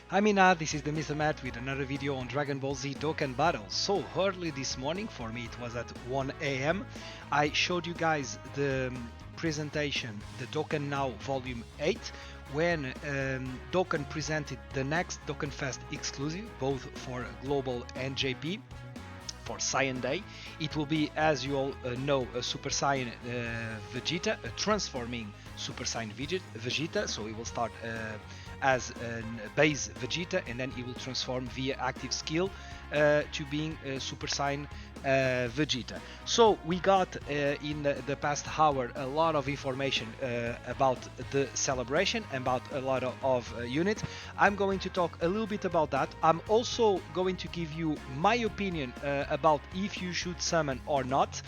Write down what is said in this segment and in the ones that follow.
Hi Minna, this is the Mr. Matt with another video on Dragon Ball Z Dokkan Battles. So early this morning, for me it was at 1 a.m. I showed you guys the presentation, the Dokkan Now Volume 8, when Dokkan presented the next Dokkan Fest exclusive, both for Global and JP. For Saiyan Day, it will be, as you all know, a Super Saiyan Vegeta, a transforming Super Saiyan Vegeta. So it will start as a base Vegeta, and then it will transform via active skill to being a Super Saiyan Vegeta. So we got in the past hour a lot of information about the celebration, about a lot of units. I'm going to talk a little bit about that. I'm also going to give you my opinion about if you should summon or not.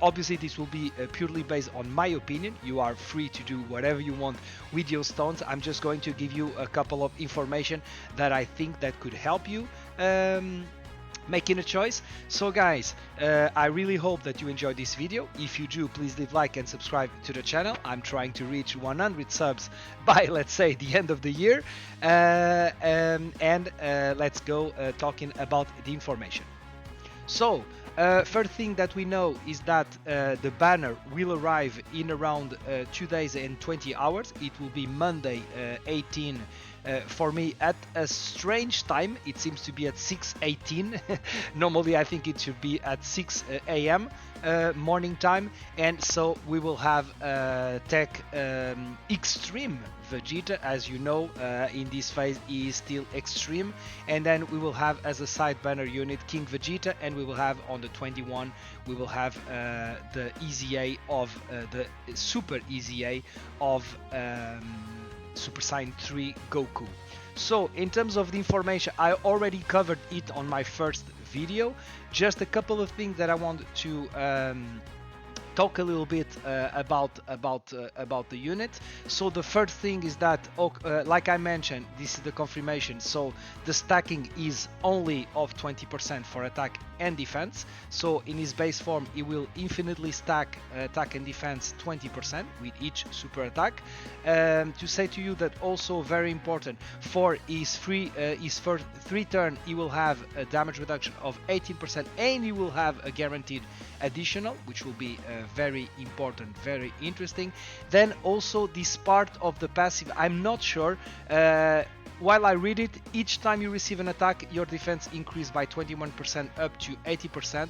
Obviously this will be purely based on my opinion. You are free to do whatever you want with your stones. I'm just going to give you a couple of information that I think that could help you making a choice. So guys, I really hope that you enjoyed this video. If you do, please leave like and subscribe to the channel. I'm trying to reach 100 subs by, let's say, the end of the year, and let's go talking about the information. So first thing that we know is that the banner will arrive in around 2 days and 20 hours. It will be Monday 18 for me at a strange time. It seems to be at 6:18. Normally I think it should be at 6 a.m. Morning time, and so we will have Tech Extreme Vegeta. As you know, in this phase he is still extreme, and then we will have as a side banner unit King Vegeta, and we will have on the 21 we will have the EZA of the Super EZA of Super Saiyan 3 Goku. So in terms of the information, I already covered it on my first video. Just a couple of things that I want to talk a little bit about the unit. So the first thing is that, like I mentioned, this is the confirmation. So the stacking is only of 20% for attack and defense. So in his base form, he will infinitely stack attack and defense 20% with each super attack. To say to you that also very important, for his first 3 turn, he will have a damage reduction of 18%, and he will have a guaranteed additional, which will be very important, very interesting. Then also this part of the passive, I'm not sure. While I read it, each time you receive an attack, your defense increased by 21% up to 80%.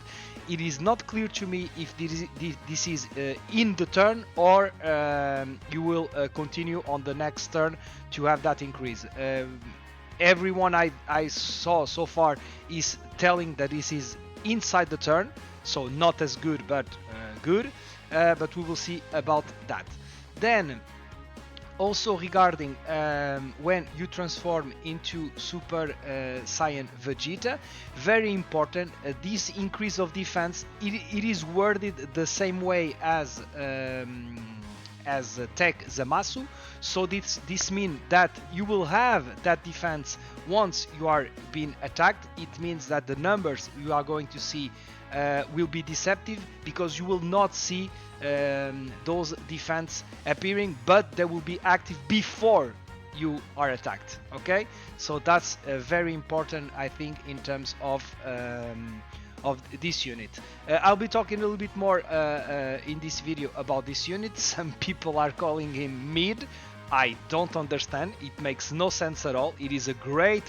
It is not clear to me if this is in the turn, or you will continue on the next turn to have that increase. Everyone I saw so far is telling that this is inside the turn, so not as good, but good. But we will see about that. Then also regarding when you transform into Super Saiyan Vegeta, very important, this increase of defense, it is worded the same way as Tech Zamasu. So this means that you will have that defense once you are being attacked. It means that the numbers you are going to see will be deceptive, because you will not see those defense appearing, but they will be active before you are attacked. Okay, so that's very important, I think, in terms of this unit. I'll be talking a little bit more in this video about this unit. Some people are calling him mid. I don't understand. It makes no sense at all. It is a great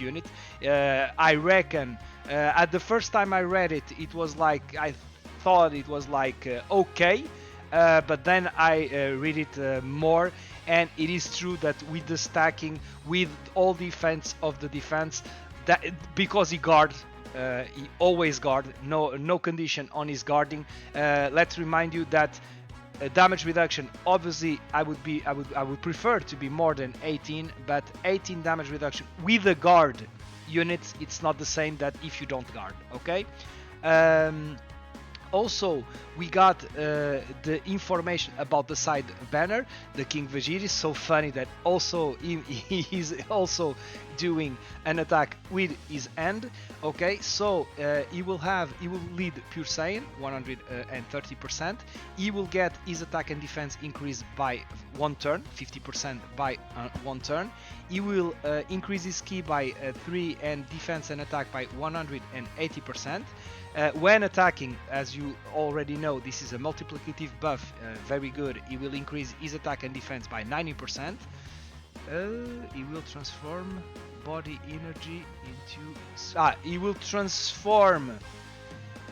unit. I reckon at the first time I read it, it was like, I thought it was like okay, but then I read it more, and it is true that with the stacking, with all defense of the defense, that because he guards, he always guard, no condition on his guarding. Let's remind you that damage reduction, obviously I would prefer to be more than 18, but 18 damage reduction with the guard units, it's not the same that if you don't guard. Okay. Also, we got the information about the side banner, the King Vegeta. Is so funny that also he is also doing an attack with his hand. Okay, so he will lead Pure Saiyan 130%. He will get his attack and defense increased by 1 turn, 50% by 1 turn. he will increase his ki by 3 and defense and attack by 180%. When attacking, as you already know, this is a multiplicative buff, very good. He will increase his attack and defense by 90%. He will transform body energy into... he will transform,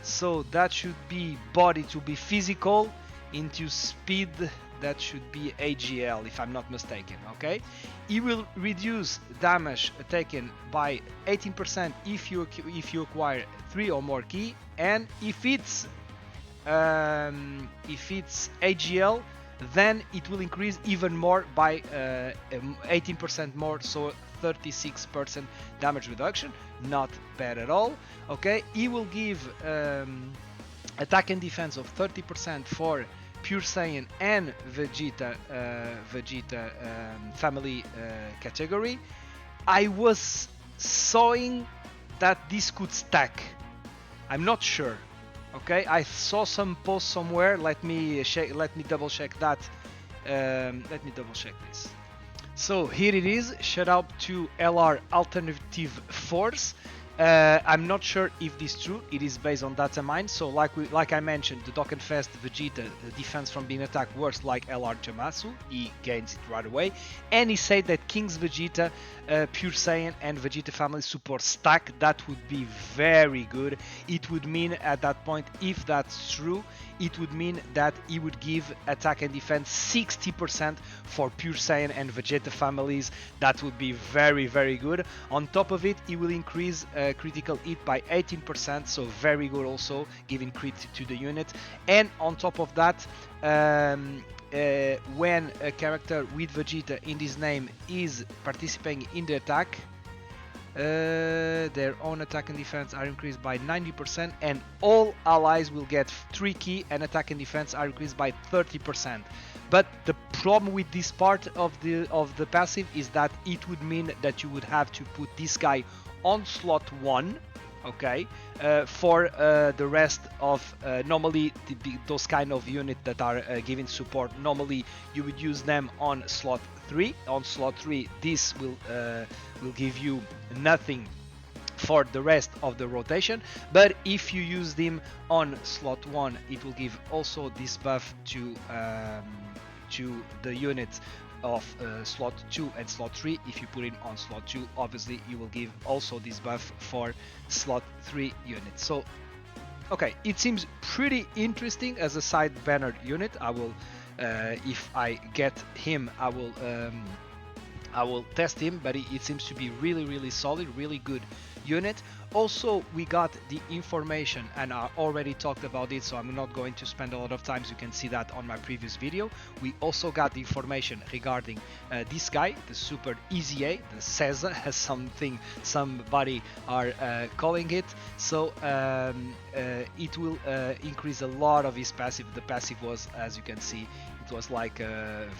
so that should be body to be physical, into speed, that should be AGL if I'm not mistaken, okay? He will reduce damage taken by 18% if you acquire 3 or more ki, and if it's AGL, then it will increase even more by 18% more, so 36% damage reduction. Not bad at all, okay? He will give attack and defense of 30% for Pure Saiyan and Vegeta family category. I was sawing that this could stack. I'm not sure. Okay, I saw some post somewhere. Let me double check that. Let me double check this. So here it is. Shout out to LR Alternative Force. I'm not sure if this is true. It is based on data mine. So like I mentioned, the Dokkenfest Vegeta defense from being attacked works like LR Jamasu. He gains it right away. And he said that King's Vegeta, Pure Saiyan and Vegeta family support stack. That would be very good. It would mean at that point, if that's true, it would mean that he would give attack and defense 60% for Pure Saiyan and Vegeta families. That would be very, very good. On top of it, he will increase critical hit by 18%, so very good also, giving crit to the unit. And on top of that, when a character with Vegeta in his name is participating in the attack, their own attack and defense are increased by 90%, and all allies will get 3 ki and attack and defense are increased by 30%. But the problem with this part of the passive is that it would mean that you would have to put this guy on slot 1, okay, for the rest of normally those kind of units that are giving support, normally you would use them on slot 3. On slot 3 this will give you nothing for the rest of the rotation, but if you use them on slot 1, it will give also this buff to the units of slot 2 and slot 3. If you put it on slot 2, obviously you will give also this buff for slot 3 units. So okay, it seems pretty interesting as a side banner unit. I will if I get him, I will test him, but it seems to be really solid, really good unit. Also, we got the information, and I already talked about it, so I'm not going to spend a lot of time. So you can see that on my previous video. We also got the information regarding this guy, the Super EZA, the Caesar, as somebody are calling it. So it will increase a lot of his passive. The passive was, as you can see, it was like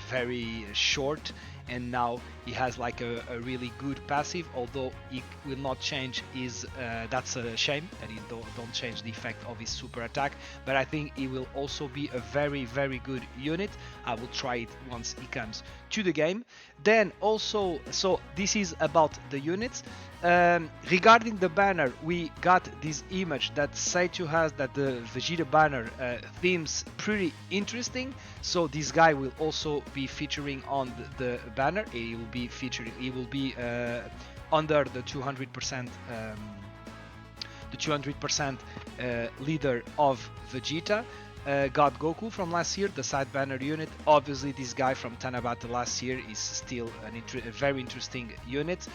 very short, and now he has like a really good passive, although it will not change his that's a shame that he don't change the effect of his super attack, but I think he will also be a very good unit. I will try it once he comes to the game. Then also, so this is about the units. Regarding the banner, we got this image that Saitu has, that the Vegeta banner themes pretty interesting. So this guy will also be featuring on the banner. He will be featuring. He will be under the 200%. The 200% leader of Vegeta. Got Goku from last year, the side banner unit. Obviously this guy from Tanabata last year is still a very interesting unit.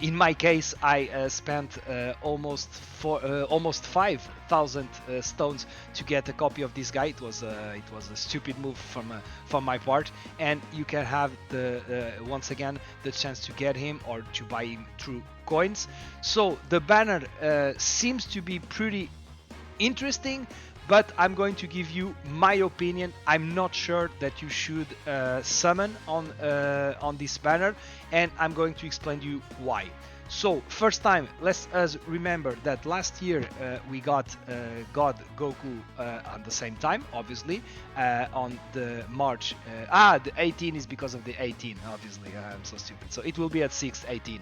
In my case, I spent almost 5,000 stones to get a copy of this guy. It was a stupid move from my part, and you can have the once again the chance to get him or to buy him through coins. So the banner seems to be pretty interesting, but I'm going to give you my opinion. I'm not sure that you should summon on this banner, and I'm going to explain to you why. So first time, let's us remember that last year we got God Goku on the same time, obviously, on the March. The 18 is because of the 18, obviously. I'm so stupid. So it will be at 6/18.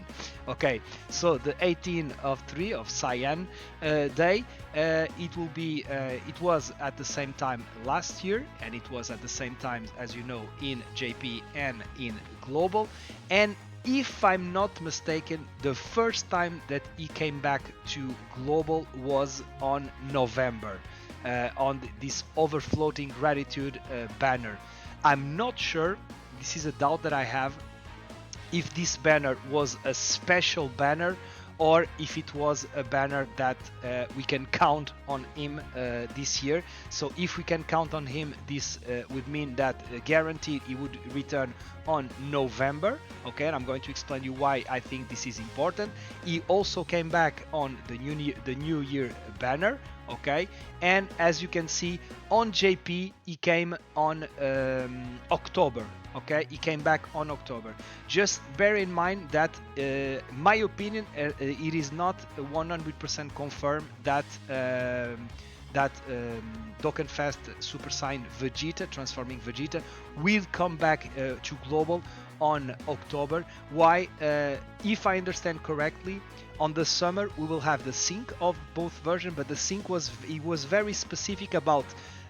Okay, so the 18 of 3 of Saiyan day. It will be. It was at the same time last year, and it was at the same time, as you know, in JP and in Global, and if I'm not mistaken, the first time that he came back to Global was on November, on this overfloating gratitude banner. I'm not sure, this is a doubt that I have, if this banner was a special banner or if it was a banner that we can count on him this year. So if we can count on him, this would mean that guaranteed he would return on November. Okay, and I'm going to explain you why I think this is important. He also came back on the new year banner. Okay, and as you can see on JP, he came on October. Okay, he came back on October. Just bear in mind that my opinion, it is not 100% confirmed that Dokkenfest Super Saiyan Vegeta, Transforming Vegeta, will come back to Global on October. Why? If I understand correctly, on the summer we will have the sync of both versions, but the sync was very specific about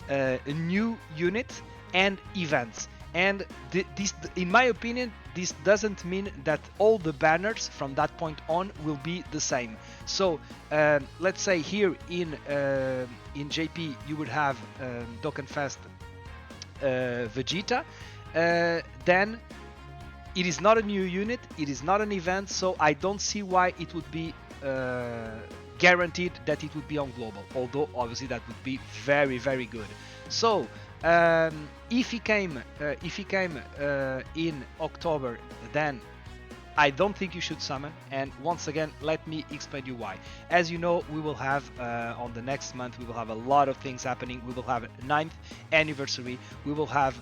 a new unit and events. And this, in my opinion, this doesn't mean that all the banners from that point on will be the same. So let's say here in JP you would have Dokkenfest Vegeta, then it is not a new unit, it is not an event, so I don't see why it would be guaranteed that it would be on Global, although obviously that would be very, very good. So if he came in October, then I don't think you should summon. And once again, let me explain you why. As you know, we will have on the next month, we will have a lot of things happening. We will have a 9th anniversary. We will have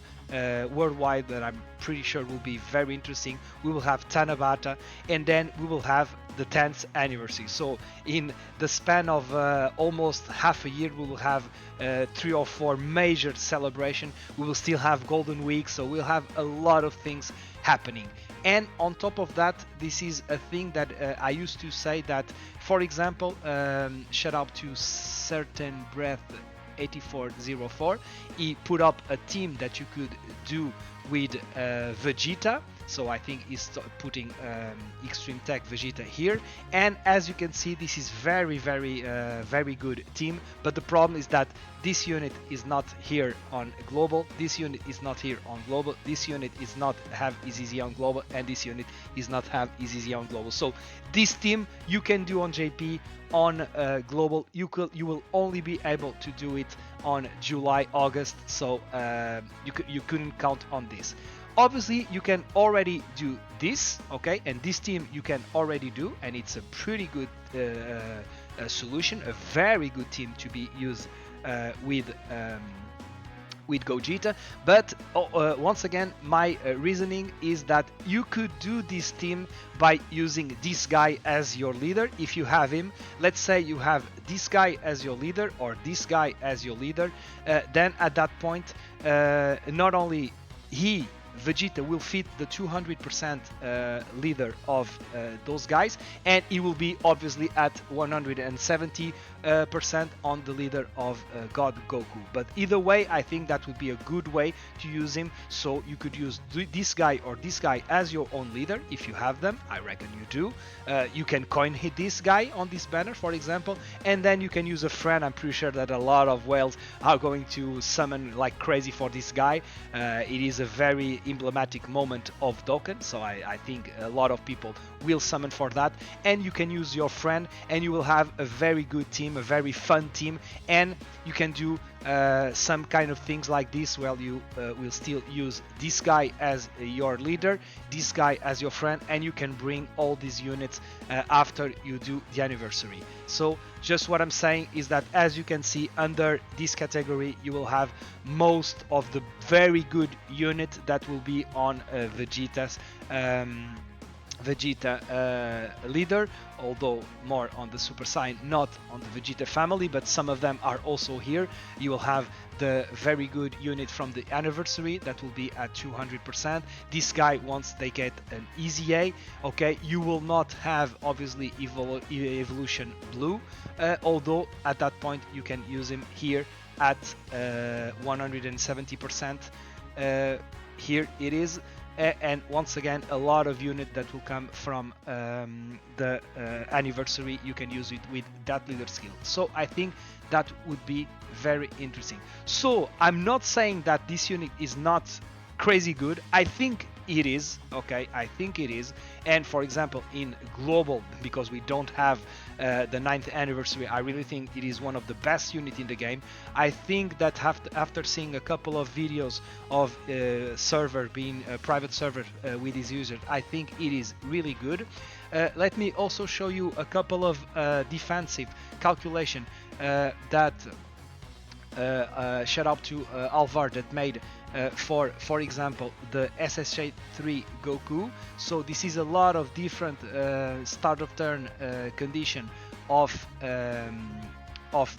worldwide, that I'm pretty sure will be very interesting. We will have Tanabata, and then we will have the 10th anniversary. So in the span of almost half a year, we will have 3 or 4 major celebration. We will still have Golden Week, so we'll have a lot of things happening. And on top of that, this is a thing that I used to say that, for example, shout out to certain breath 8404, he put up a team that you could do with Vegeta. So I think he's putting Extreme Tech Vegeta here, and as you can see, this is very, very, very good team. But the problem is that this unit is not here on Global, this unit is not here on Global, this unit is not have EZZ on Global, and this unit is not have EZZ on Global. So this team you can do on JP, on Global. You will only be able to do it on July, August. So you couldn't count on this. Obviously, you can already do this, okay? And this team you can already do, and it's a pretty good solution, a very good team to be used with Gogeta. But once again, my reasoning is that you could do this team by using this guy as your leader. If you have him, let's say you have this guy as your leader or this guy as your leader, then at that point, not only Vegeta will fit the 200% leader of those guys, and he will be obviously at 170% on the leader of God Goku. But either way, I think that would be a good way to use him. So you could use this guy or this guy as your own leader if you have them. I reckon you do. You can coin hit this guy on this banner, for example, and then you can use a friend. I'm pretty sure that a lot of whales are going to summon like crazy for this guy. It is a very emblematic moment of Dokkan, so I think a lot of people will summon for that. And you can use your friend, and you will have a very good team, a very fun team, and you can do some kind of things like this. Well, you will still use this guy as your leader, this guy as your friend, and you can bring all these units after you do the anniversary. So just what I'm saying is that, as you can see, under this category you will have most of the very good unit that will be on Vegeta's Vegeta leader, although more on the Super Saiyan, not on the Vegeta family, but some of them are also here. You will have the very good unit from the anniversary that will be at 200%. This guy, once they get an easy A, okay, you will not have obviously evolution blue, although at that point you can use him here at 170%. Here it is. And once again, a lot of unit that will come from the anniversary. You can use it with that leader skill. So I think that would be very interesting. So I'm not saying that this unit is not crazy good. I think it is, okay, I think it is. And for example, in global, because we don't have the 9th anniversary, I really think it is one of the best unit in the game. I think that after seeing a couple of videos of server being a private server with his users, I think it is really good. Let me also show you a couple of defensive calculation that shout out to Alvar that made for example the SSj3 Goku. So this is a lot of different start of turn condition of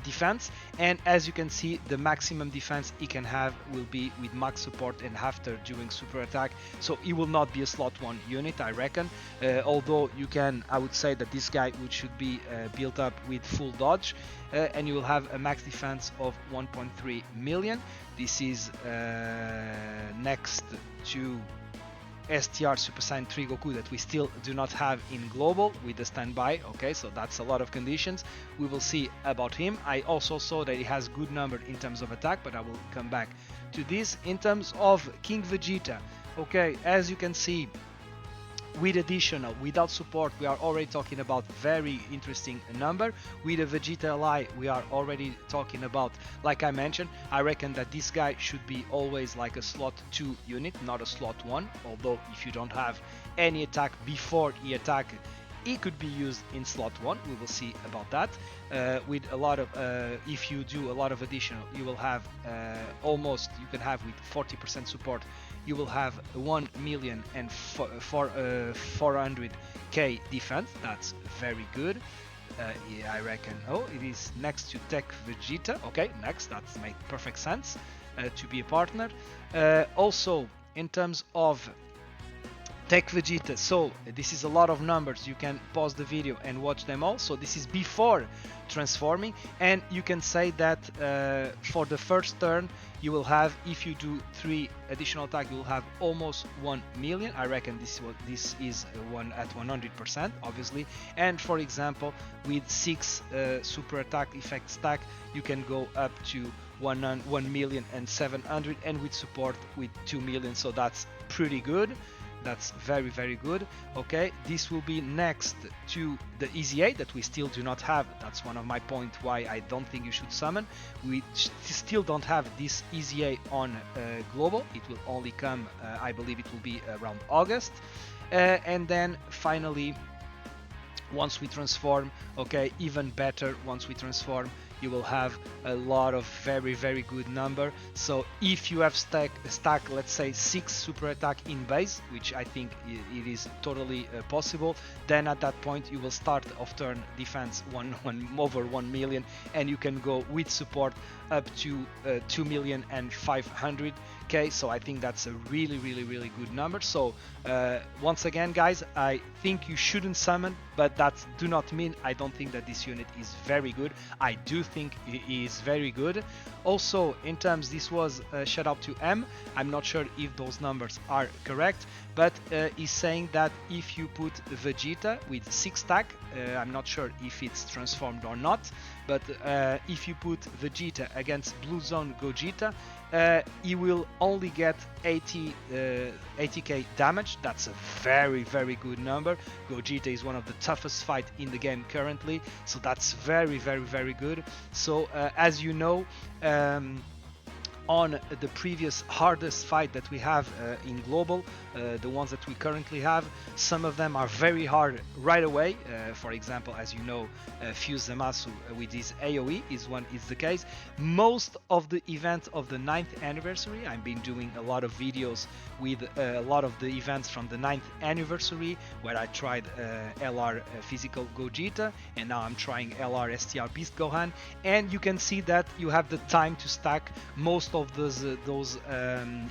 defense, and as you can see, the maximum defense he can have will be with max support and after doing super attack. So he will not be a slot 1 unit, I reckon, although you can, I would say that this guy should be built up with full dodge, and you will have a max defense of 1.3 million. This is next to STR Super Saiyan 3 Goku that we still do not have in global with the standby. Okay, so that's a lot of conditions. We will see about him. I also saw that he has good number in terms of attack, but I will come back to this. In terms of King Vegeta, okay, as you can see, with additional, without support, we are already talking about very interesting number. With a Vegeta ally, we are already talking about, like I mentioned, I reckon that this guy should be always like a slot 2 unit, not a slot 1. Although if you don't have any attack before he attack, he could be used in slot 1. We will see about that. With a lot of, if you do a lot of additional, you will have almost, you can have with 40% support, you will have 1,400,000 defense. That's very good. Yeah, I reckon. Oh, it is next to Tech Vegeta. Okay, next. That makes perfect sense to be a partner. Also, in terms of Tech Vegeta, so this is a lot of numbers. You can pause the video and watch them all. So this is before transforming, and you can say that for the first turn you will have, if you do 3 additional attack, you will have almost 1 million. I reckon this is one at 100%, obviously. And for example, with 6 super attack effect stack, you can go up to 1,700,000, and with support with 2 million. So that's pretty good. That's very, very good. Okay, this will be next to the Easy A that we still do not have. That's one of my points why I don't think you should summon. We still don't have this Easy A on global. It will only come, I believe it will be around August. And then finally, once we transform, okay, even better, once we transform, you will have a lot of very, very good number. So if you have stack, let's say 6 super attack in base, which I think it is totally possible, then at that point you will start off turn defense over 1 million, and you can go with support up to 2,500,000. So I think that's a really, really, really good number. So once again, guys, I think you shouldn't summon, but that do not mean I don't think that this unit is very good. I do think it is very good. Also, in terms, this was a shout out to M. I'm not sure if those numbers are correct, but he's saying that if you put Vegeta with 6 stack, I'm not sure if it's transformed or not, but if you put Vegeta against Blue Zone Gogeta, he will only get 80k damage. That's a very, very good number. Gogeta is one of the toughest fight in the game currently, so that's very, very, very good. So as you know, on the previous hardest fight that we have in global, the ones that we currently have. Some of them are very hard right away. For example, as you know, Fuse Zamasu with his AoE is the case. Most of the events of the 9th anniversary, I've been doing a lot of videos with a lot of the events from the 9th anniversary, where I tried LR physical Gogeta, and now I'm trying LR STR Beast Gohan, and you can see that you have the time to stack most of those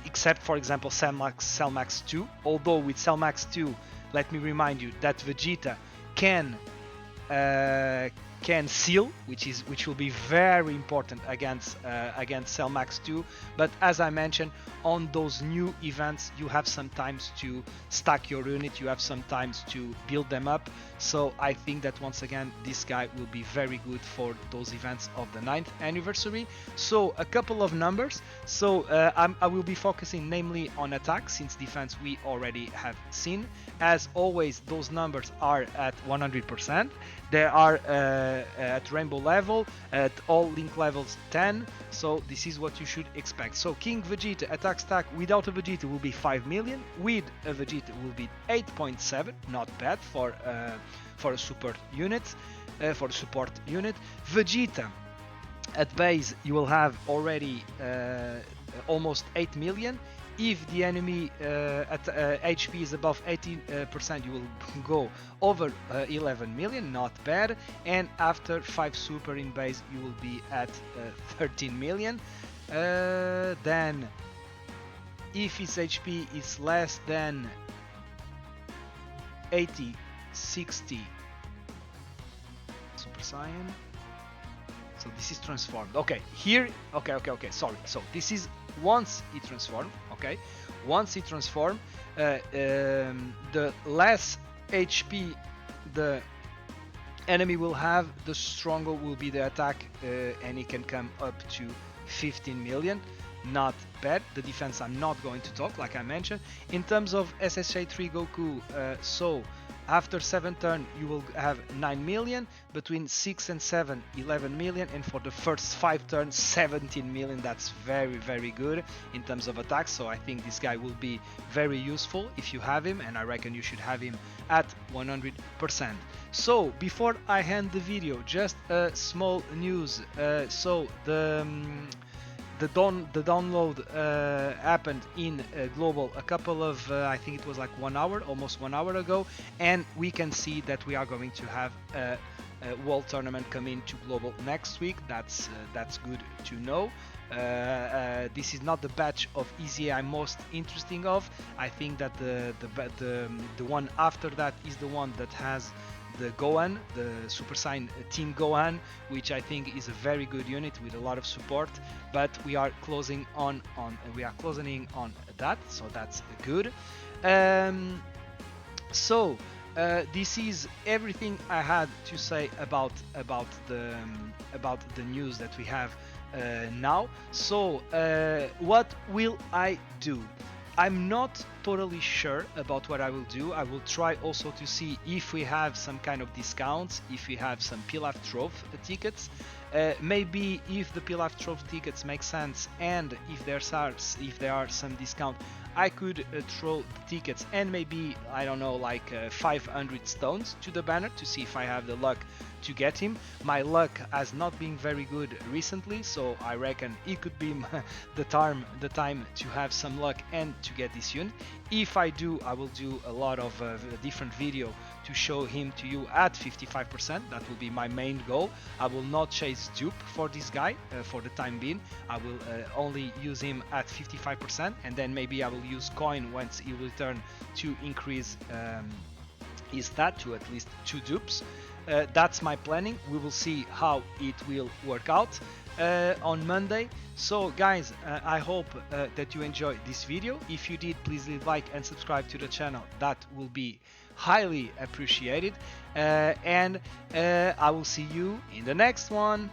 except for example Cellmax 2. Although with Cellmax 2, let me remind you that Vegeta can seal, which will be very important against Cellmax 2. But as I mentioned, on those new events you have sometimes to stack your unit, you have sometimes to build them up. So I think that once again this guy will be very good for those events of the 9th anniversary. So a couple of numbers. So I will be focusing namely on attack, since defense we already have seen. As always, those numbers are at 100%. They are at rainbow level, at all link levels 10, so this is what you should expect. So King Vegeta attack stack without a Vegeta will be 5 million, with a Vegeta will be 8.7, not bad for a support unit. Vegeta at base you will have already almost 8 million. If the enemy at HP is above 80%, you will go over 11 million, not bad. And after 5 super in base, you will be at 13 million. Then, if his HP is less than 80, 60, Super Saiyan. So this is transformed. Okay, here. Okay. Sorry. So this is once it transformed. Okay, once it transformed, the less HP the enemy will have, the stronger will be the attack, and it can come up to 15 million. Not bad. The defense I'm not going to talk, like I mentioned. In terms of SSJ3 Goku, so after 7 turn you will have 9 million, between 6 and 7 11 million, and for the first 5 turns 17 million. That's very good in terms of attacks. So I think this guy will be very useful if you have him, and I reckon you should have him at 100%. So before I end the video, just a small news. So the download happened in global a couple of I think it was like 1 hour, almost 1 hour ago, and we can see that we are going to have a world tournament come into global next week. That's good to know. This is not the batch of EZA I'm most interested of. I think that the one after that is the one that has the Gohan, the Super Saiyan Team Gohan, which I think is a very good unit with a lot of support. But we are closing on that, so that's good. This is everything I had to say about the news that we have now. So what will I do? I'm not totally sure about what I will do. I will try also to see if we have some kind of discounts, if we have some Pilaf Trove tickets. Maybe if the Pilaf Trove tickets make sense, and if there are some discount, I could throw the tickets and maybe, I don't know, like 500 stones to the banner to see if I have the luck to get him. My luck has not been very good recently, so I reckon it could be the time to have some luck and to get this unit. If I do, I will do a lot of different video to show him to you at 55%. That will be my main goal. I will not chase dupe for this guy for the time being. I will only use him at 55%, and then maybe I will use coin once he will return to increase his stat to at least 2 dupes. That's my planning. We will see how it will work out on Monday. So guys, I hope that you enjoyed this video. If you did, please leave a like and subscribe to the channel. That will be highly appreciated. And I will see you in the next one.